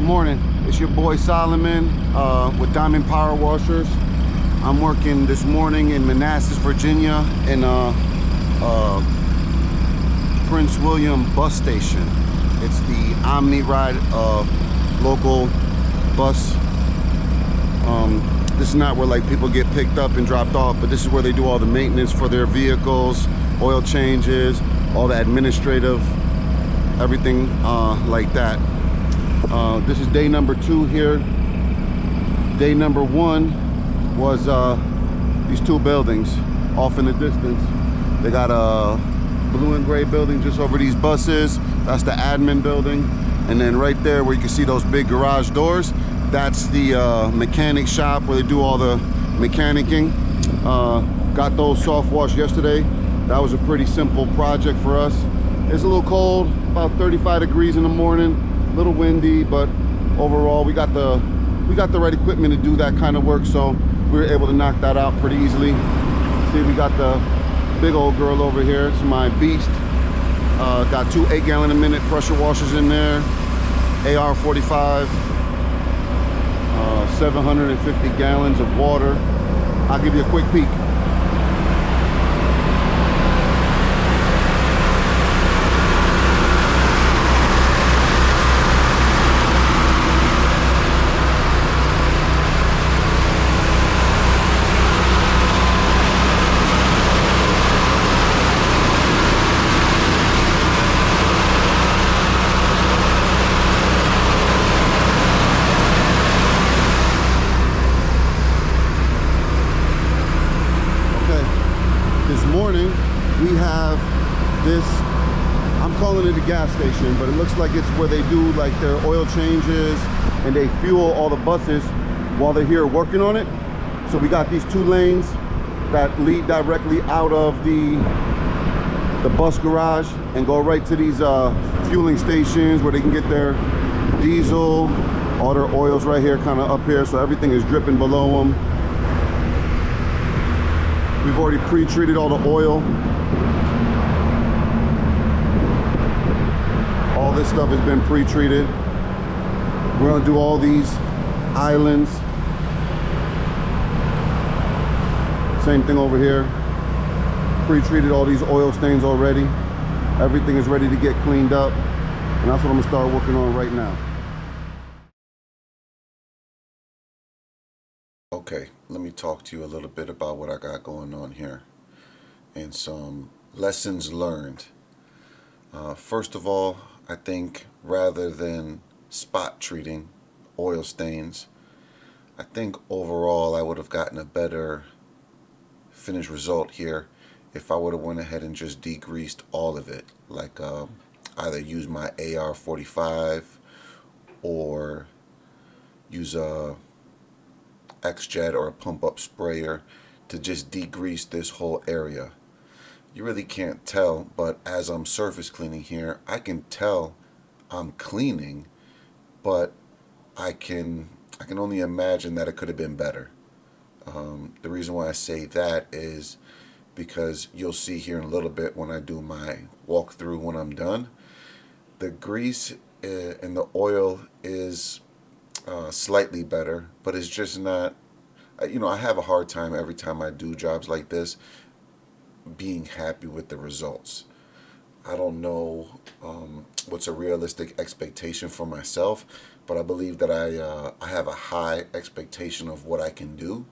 morning. It's your boy Solomon with Diamond Power Washers. I'm working this morning in Manassas, Virginia, in Prince William bus station. It's the Omni Ride local bus. This is not where like people get picked up and dropped off, but this is where they do all the maintenance for their vehicles, oil changes, all the administrative, everything like that. This is day number 2 here. Day number 1 was these 2 buildings off in the distance. They got a blue and gray building just over these buses. That's the admin building. And then right there where you can see those big garage doors, that's the mechanic shop where they do all the mechanicking. Got those soft washed yesterday. That was a pretty simple project for us. It's a little cold, about 35 degrees in the morning, a little windy, but overall we got the right equipment to do that kind of work, so we were able to knock that out pretty easily. See, we got the big old girl over here. It's my beast. Got 2 8-gallon a minute pressure washers in there, AR45, 750 gallons of water. I'll give you a quick peek. Morning, we have this, I'm calling it a gas station, but it looks like it's where they do like their oil changes and they fuel all the buses while they're here working on it. So we got these 2 lanes that lead directly out of the bus garage and go right to these fueling stations where they can get their diesel, all their oils right here, kind of up here, so everything is dripping below them. We've already pre-treated all the oil. All this stuff has been pre-treated. We're gonna do all these islands. Same thing over here. Pre-treated all these oil stains already. Everything is ready to get cleaned up. And that's what I'm gonna start working on right now. Okay, let me talk to you a little bit about what I got going on here and some lessons learned. First of all, I think rather than spot treating oil stains, I think overall I would have gotten a better finished result here if I would have went ahead and just degreased all of it, like either use my AR45 or use a X-Jet or a pump-up sprayer to just degrease this whole area. You really can't tell, but as I'm surface cleaning here, I can tell I'm cleaning, but I can only imagine that it could have been better. The reason why I say that is because you'll see here in a little bit when I do my walkthrough when I'm done, the grease and the oil is slightly better, but it's just not, you know, I have a hard time every time I do jobs like this being happy with the results. I don't know what's a realistic expectation for myself, but I believe that I have a high expectation of what I can do.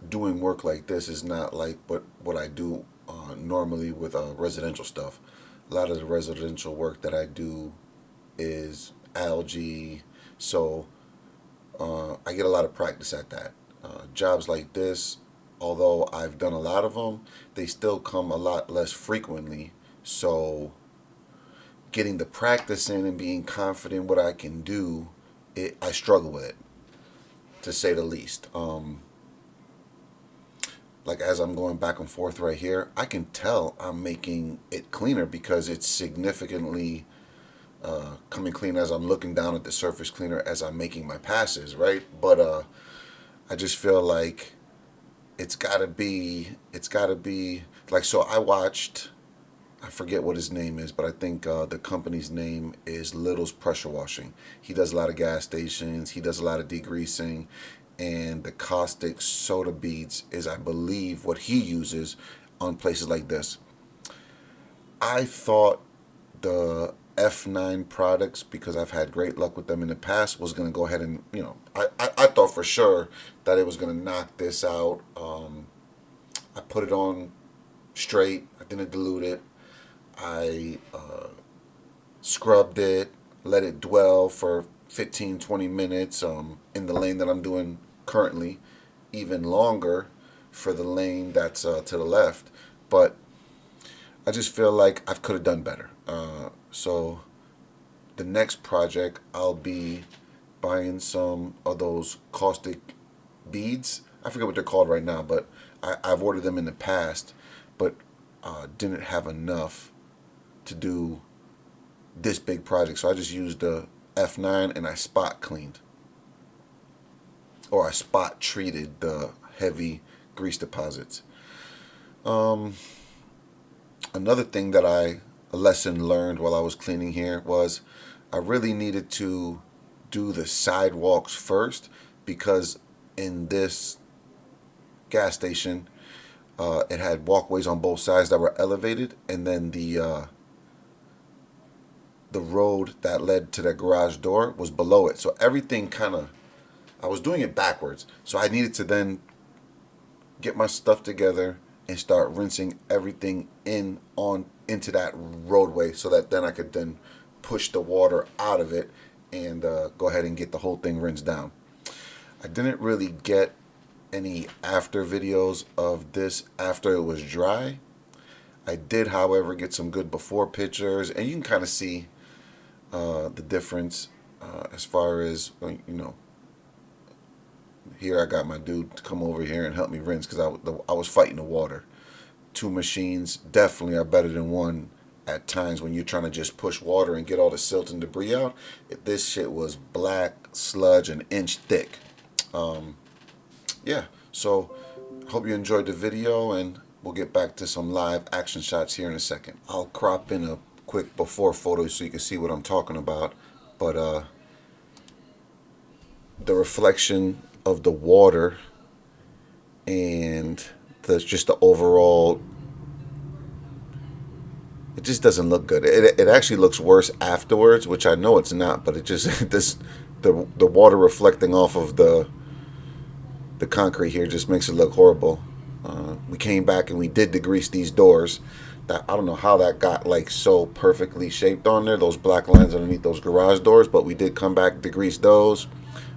Doing work like this is not like what I do normally with residential stuff. A lot of the residential work that I do is algae, so I get a lot of practice at that. Jobs like this, although I've done a lot of them, they still come a lot less frequently, so getting the practice in and being confident what I can do, I struggle with it, to say the least. Like as I'm going back and forth right here, I can tell I'm making it cleaner because it's significantly coming clean as I'm looking down at the surface cleaner as I'm making my passes, right? But I just feel like it's gotta be like, so I watched I forget what his name is, but I think the company's name is Little's Pressure Washing. He does a lot of gas stations. He does a lot of degreasing, and the caustic soda beads is, I believe, what he uses on places like this. I thought the F9 products, because I've had great luck with them in the past, was going to go ahead and, I thought for sure that it was going to knock this out. I put it on straight. I didn't dilute it. I scrubbed it, let it dwell for 15-20 minutes in the lane that I'm doing currently, even longer for the lane that's to the left. But I just feel like I could have done better. So the next project, I'll be buying some of those caustic beads. I forget what they're called right now, but I've ordered them in the past, but didn't have enough to do this big project. So I just used the F9 and I spot cleaned, or I spot treated the heavy grease deposits. Another thing that a lesson learned while I was cleaning here was I really needed to do the sidewalks first, because in this gas station it had walkways on both sides that were elevated, and then the road that led to the garage door was below it. So everything kind of, I was doing it backwards. So I needed to then get my stuff together and start rinsing everything into that roadway, so that then I could then push the water out of it and go ahead and get the whole thing rinsed down. I didn't really get any after videos of this after it was dry. I did, however, get some good before pictures, and you can kind of see the difference as far as, here I got my dude to come over here and help me rinse, because I was fighting the water. Two machines definitely are better than one at times when you're trying to just push water and get all the silt and debris out. This shit was black sludge, an inch thick. Yeah, so hope you enjoyed the video, and we'll get back to some live action shots here in a second. I'll crop in a quick before photo so you can see what I'm talking about. But the reflection of the water and just the overall, it just doesn't look good. It actually looks worse afterwards, which I know it's not, but it just the water reflecting off of the concrete here just makes it look horrible. We came back and we did degrease these doors. That, I don't know how that got like so perfectly shaped on there, those black lines underneath those garage doors, but we did come back, degrease those,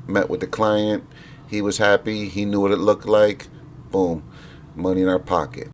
met with the client. He was happy. He knew what it looked like. Boom. Money in our pocket.